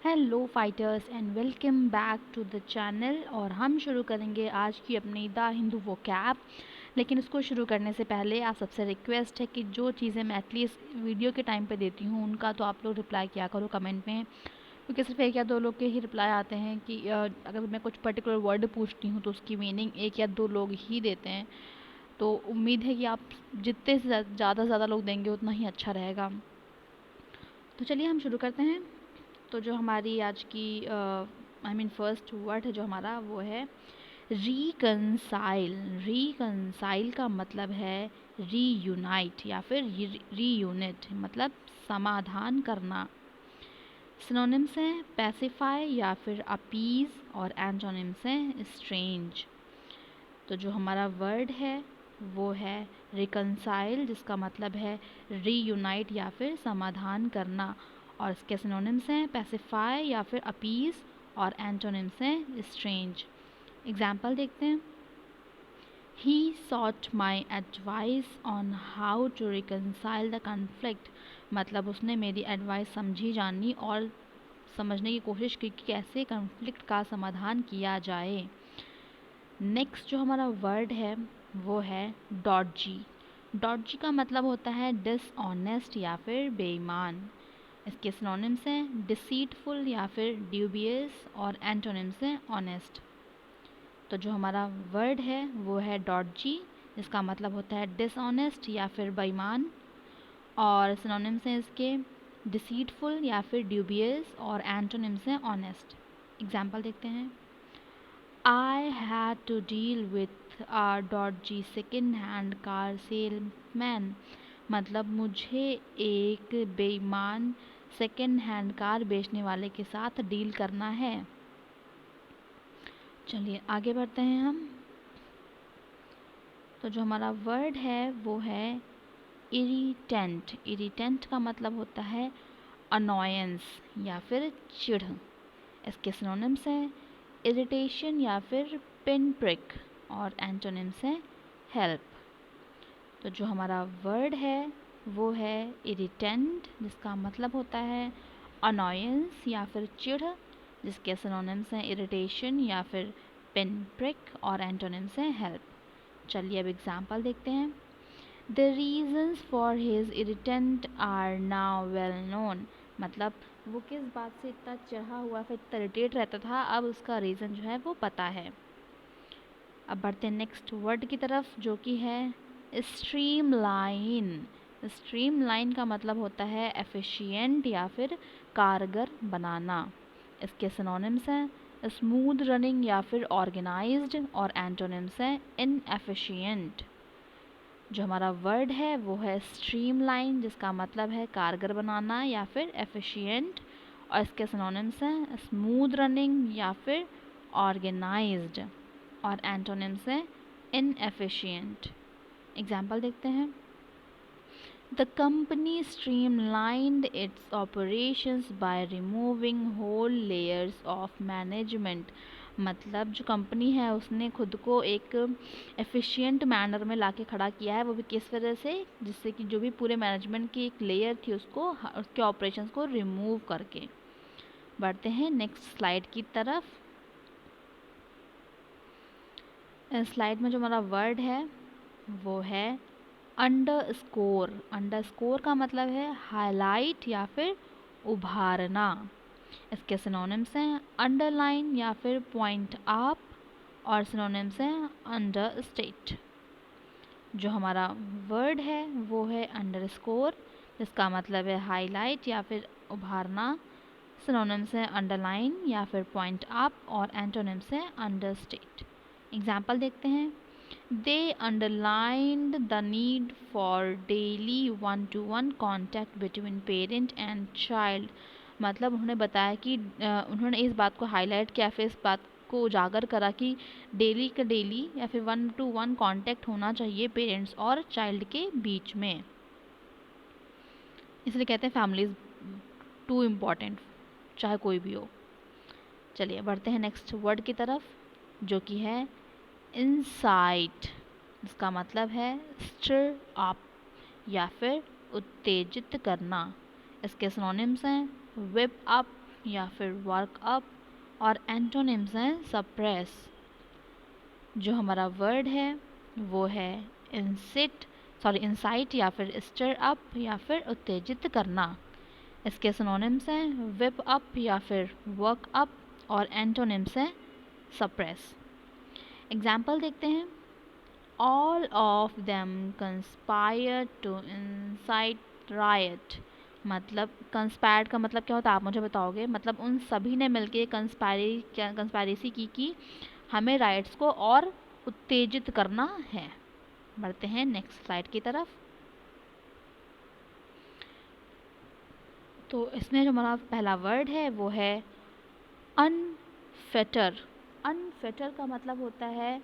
Hello fighters and welcome back to the channel. और हम शुरू करेंगे आज की अपनी द हिंदू वोकैब। लेकिन इसको शुरू करने से पहले आप सबसे रिक्वेस्ट है कि जो चीज़ें मैं एटलीस्ट वीडियो के टाइम पे देती हूँ उनका तो आप लोग रिप्लाई किया करो कमेंट में, क्योंकि सिर्फ एक या दो लोग के ही रिप्लाई आते हैं कि अगर मैं कुछ पर्टिकुलर वर्ड पूछती हूँ तो उसकी मीनिंग एक या दो लोग ही देते हैं। तो उम्मीद है कि आप जितने से ज़्यादा से ज़्यादा लोग देंगे उतना ही अच्छा रहेगा। तो चलिए हम शुरू करते हैं। तो जो हमारी आज की फर्स्ट वर्ड है जो हमारा वो है रिकनसाइल। रिकनसाइल का मतलब है रीयूनाइट या फिर रीयूनिट, मतलब समाधान करना। सिनोनिम्स हैं पैसिफाई या फिर अपीज, और एंटोनिम्स हैं स्ट्रेंज। तो जो हमारा वर्ड है वो है रिकनसाइल, जिसका मतलब है रीयूनाइट या फिर समाधान करना, और इसके सिनोनिम्स हैं पैसिफाई या फिर अपीज, और एंटोनिम्स हैं स्ट्रेंज। एग्जाम्पल देखते हैं। He sought my advice on how to reconcile the conflict। मतलब उसने मेरी एडवाइस समझी जानी और समझने की कोशिश की कि कैसे कन्फ्लिक्ट का समाधान किया जाए। नेक्स्ट जो हमारा वर्ड है वो है डॉडजी। डॉडजी का मतलब होता है डिसऑनेस्ट या फिर बेईमान। इसके सिनोनिम्स हैं डिसीटफुल या फिर ड्यूबियस, और एंटोनिम्स हैं ऑनेस्ट। तो जो हमारा वर्ड है वो है डॉडजी, जिसका मतलब होता है डिसऑनेस्ट या फिर बेईमान, और सिनोनिम्स हैं इसके डिसीटफुल या फिर ड्यूबियस, और एंटोनिम्स हैं ऑनेस्ट। एग्जाम्पल देखते हैं। I had to deal with a dodgy second hand car salesman। मतलब मुझे एक बेईमान सेकेंड हैंड कार बेचने वाले के साथ डील करना है। चलिए आगे बढ़ते हैं हम। तो जो हमारा वर्ड है वो है इरिटेंट। इरिटेंट का मतलब होता है अनॉयंस या फिर चिढ़। इसके सिनोनिम्स हैं इरिटेशन या फिर पिन प्रिक, और एंटोनिम्स हैं हेल्प। तो जो हमारा वर्ड है वो है इरिटेंट, जिसका मतलब होता है अनॉयंस या फिर चिढ़, जिसके सिनोनिम्स हैं इरिटेशन या फिर पिन प्रिक, और एंटोनिम्स हैं हेल्प। चलिए अब एग्जाम्पल देखते हैं। The reasons for his irritant are now well known. मतलब वो किस बात से इतना चढ़ा हुआ फिर इतना इरिटेट रहता था, अब उसका रीज़न जो है वो पता है। अब बढ़ते हैं नेक्स्ट वर्ड की तरफ, जो कि है स्ट्रीमलाइन। स्ट्रीमलाइन का मतलब होता है एफिशिएंट या फिर कारगर बनाना। इसके सिनोनिम्स हैं स्मूथ रनिंग या फिर ऑर्गेनाइज्ड, और एंटोनिम्स हैं इनएफिशिएंट। जो हमारा वर्ड है वो है स्ट्रीमलाइन, जिसका मतलब है कारगर बनाना या फिर एफिशिएंट, और इसके सिनोनिम्स हैं स्मूथ रनिंग या फिर ऑर्गेनाइज्ड, और एंटोनिम्स हैं इनएफिशिएंट। एग्जाम्पल देखते हैं। The company streamlined its operations by removing whole layers of management। मतलब जो कंपनी है उसने खुद को एक एफिशिएंट मैनर में लाके खड़ा किया है, वो भी किस वजह से, जिससे कि जो भी पूरे मैनेजमेंट की एक लेयर थी उसको, उसके ऑपरेशंस को रिमूव करके। बढ़ते हैं नेक्स्ट स्लाइड की तरफ। स्लाइड में जो हमारा वर्ड है वो है अंडरस्कोर। अंडरस्कोर का मतलब है हाईलाइट या फिर उभारना। इसके सिनोनिम्स हैं अंडरलाइन या फिर पॉइंट अप, और सिनोनिम्स हैं अंडरस्टेट। जो हमारा वर्ड है वो है अंडरस्कोर, जिसका मतलब है हाईलाइट या फिर उभारना। सिनोनिम्स हैं अंडरलाइन या फिर पॉइंट अप, और एंटोनिम्स हैं अंडरस्टेट। एग्जाम्पल देखते हैं। They underlined the need for daily one-to-one contact between parent and child। मतलब उन्होंने बताया कि उन्होंने इस बात को हाईलाइट किया, फिर इस बात को उजागर करा कि डेली का डेली या फिर 1-to-1 कांटेक्ट होना चाहिए पेरेंट्स और चाइल्ड के बीच में। इसलिए कहते हैं फैमिली इज़ टू इम्पॉर्टेंट, चाहे कोई भी हो। चलिए बढ़ते हैं नेक्स्ट वर्ड की तरफ, जो कि है इंसाइट। इसका मतलब है स्टर अप या फिर उत्तेजित करना। इसके सिनोनिम्स हैं विप अप, या फिर वर्क अप, और एंटोनिम्स हैं सप्रेस। जो हमारा वर्ड है वो है इंसाइट या फिर स्टर अप या फिर उत्तेजित करना। इसके सिनोनिम्स हैं विप अप या फिर वर्क अप, और एंटोनिम्स हैं सप्रेस। एग्जाम्पल देखते हैं। All of them conspire to incite riot. मतलब कंस्पायर्ड का मतलब क्या होता है आप मुझे बताओगे? मतलब उन सभी ने मिलकर कंस्पायरेसी की कि हमें राइट्स को और उत्तेजित करना है। बढ़ते हैं नेक्स्ट स्लाइड की तरफ। तो इसमें जो हमारा पहला वर्ड है वो है अनफेटर। अनफेटर का मतलब होता है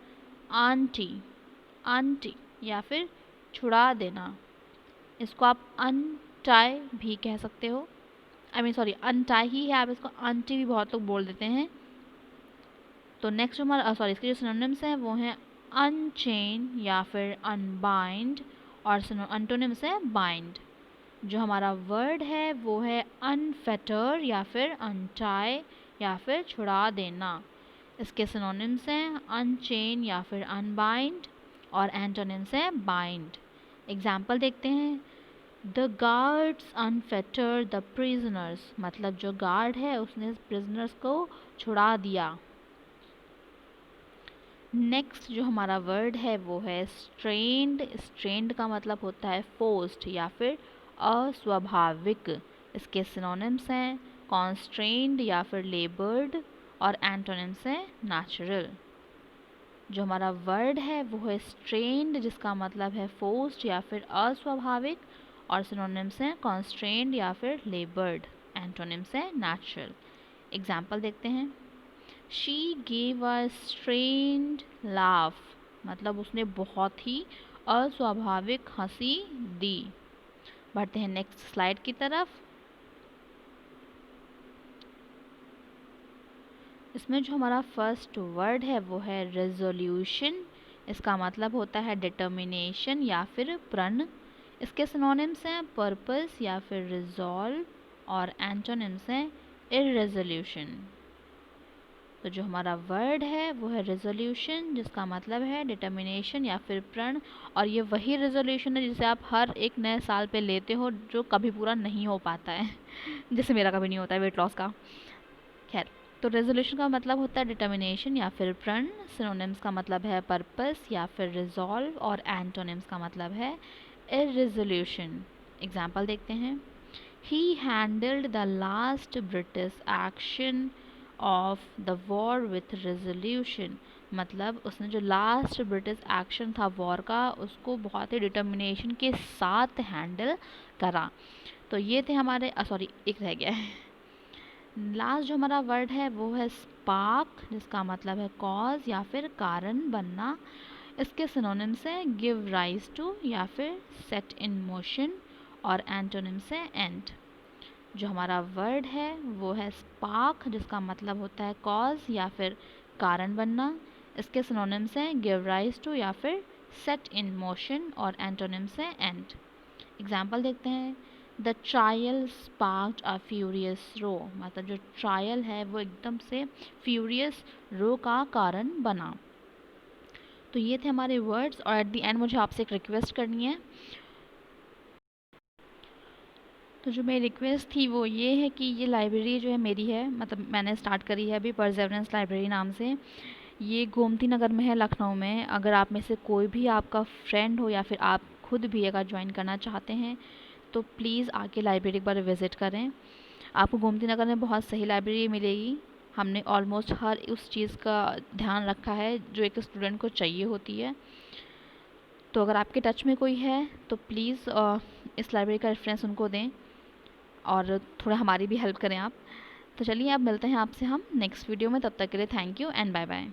आंटी या फिर छुड़ा देना। इसको आप अनटाई भी कह सकते हो। अनटाई ही है, आप इसको आंटी भी बहुत लोग बोल देते हैं। तो नेक्स्ट हमारा इसके जो सिनोनिम्स हैं वो हैं अनचेन या फिर अनबाइंड, और एंटोनिम्स है बाइंड। जो हमारा वर्ड है वो है अनफेटर या फिर अनटाई या फिर छुड़ा देना। इसके सिनोनिम्स हैं अनचेन या फिर अनबाइंड, और एंटोनिम्स है बाइंड। एग्जाम्पल देखते हैं। The guards unfetter the prisoners. मतलब जो गार्ड है उसने प्रिजनर्स को छुड़ा दिया। नेक्स्ट जो हमारा वर्ड है वो है स्ट्रेन्ड। स्ट्रेन्ड का मतलब होता है फोर्स्ड या फिर अस्वाभाविक। इसके सिनोनिम्स हैं कॉन्स्ट्रेन्ड या फिर लेबर्ड, और एंटोनिम्स हैं नेचुरल। जो हमारा वर्ड है वो है स्ट्रेन्ड, जिसका मतलब है फोर्स्ड या फिर अस्वाभाविक, और सिनोनिम्स हैं कॉन्स्ट्रेन्ड या फिर लेबर्ड, एंटोनिम्स हैं नेचुरल। एग्जाम्पल देखते हैं। She gave a strained laugh। मतलब उसने बहुत ही अस्वाभाविक हंसी दी। बढ़ते हैं नेक्स्ट स्लाइड की तरफ। इसमें जो हमारा फर्स्ट वर्ड है वो है रेजोल्यूशन। इसका मतलब होता है डिटर्मिनेशन या फिर प्रण। इसके सिनोनिम्स हैं पर्पस या फिर रिजॉल्व, और एंटोनिम्स हैं इररेजोल्यूशन। तो जो हमारा वर्ड है वो है रेजोल्यूशन, जिसका मतलब है डिटर्मिनेशन या फिर प्रण। और ये वही रेजोल्यूशन है जिसे आप हर एक नए साल पे लेते हो जो कभी पूरा नहीं हो पाता है जैसे मेरा कभी नहीं होता है वेट लॉस का। खैर, तो रेजोल्यूशन का मतलब होता है डिटर्मिनेशन या फिर प्रण। सिनोनिम्स का मतलब है पर्पस या फिर रिजॉल्व, और एंटोनिम्स का मतलब है इररेजोल्यूशन। एग्जाम्पल देखते हैं। He handled the last British action of the war with resolution। मतलब उसने जो लास्ट ब्रिटिश एक्शन था वॉर का उसको बहुत ही डिटर्मिनेशन के साथ हैंडल करा। तो ये थे हमारे एक रह गया है। लास्ट जो हमारा वर्ड है वो है स्पार्क, जिसका मतलब है कॉज या फिर कारण बनना। इसके सिनोनिम्स है गिव राइज टू या फिर सेट इन मोशन, और एंटोनिम्स है एंड। जो हमारा वर्ड है वो है स्पार्क, जिसका मतलब होता है कॉज या फिर कारण बनना। इसके सिनोनिम्स हैं गिव राइज टू या फिर सेट इन मोशन, और एंटोनिम्स हैं एंड। एग्जाम्पल देखते हैं। The trial sparked a furious row. मतलब जो ट्रायल है वो एकदम से फ्यूरियस रो का कारण बना। तो ये थे हमारे वर्ड्स, और एट द एंड मुझे आपसे एक रिक्वेस्ट करनी है। तो जो मेरी रिक्वेस्ट थी वो ये है कि ये लाइब्रेरी जो है मेरी है, मतलब मैंने स्टार्ट करी है अभी परसेवरेंस लाइब्रेरी नाम से। ये गोमती नगर में है, लखनऊ में। अगर आप में से कोई भी आपका फ्रेंड हो या फिर आप खुद भी अगर ज्वाइन करना चाहते हैं तो प्लीज़ आके लाइब्रेरी एक बार विज़िट करें। आपको गोमती नगर में बहुत सही लाइब्रेरी मिलेगी। हमने ऑलमोस्ट हर उस चीज़ का ध्यान रखा है जो एक स्टूडेंट को चाहिए होती है। तो अगर आपके टच में कोई है तो प्लीज़ इस लाइब्रेरी का रेफरेंस उनको दें, और थोड़ा हमारी भी हेल्प करें आप। तो चलिए अब मिलते हैं आपसे हम नेक्स्ट वीडियो में। तब तक के लिए thank you and bye bye.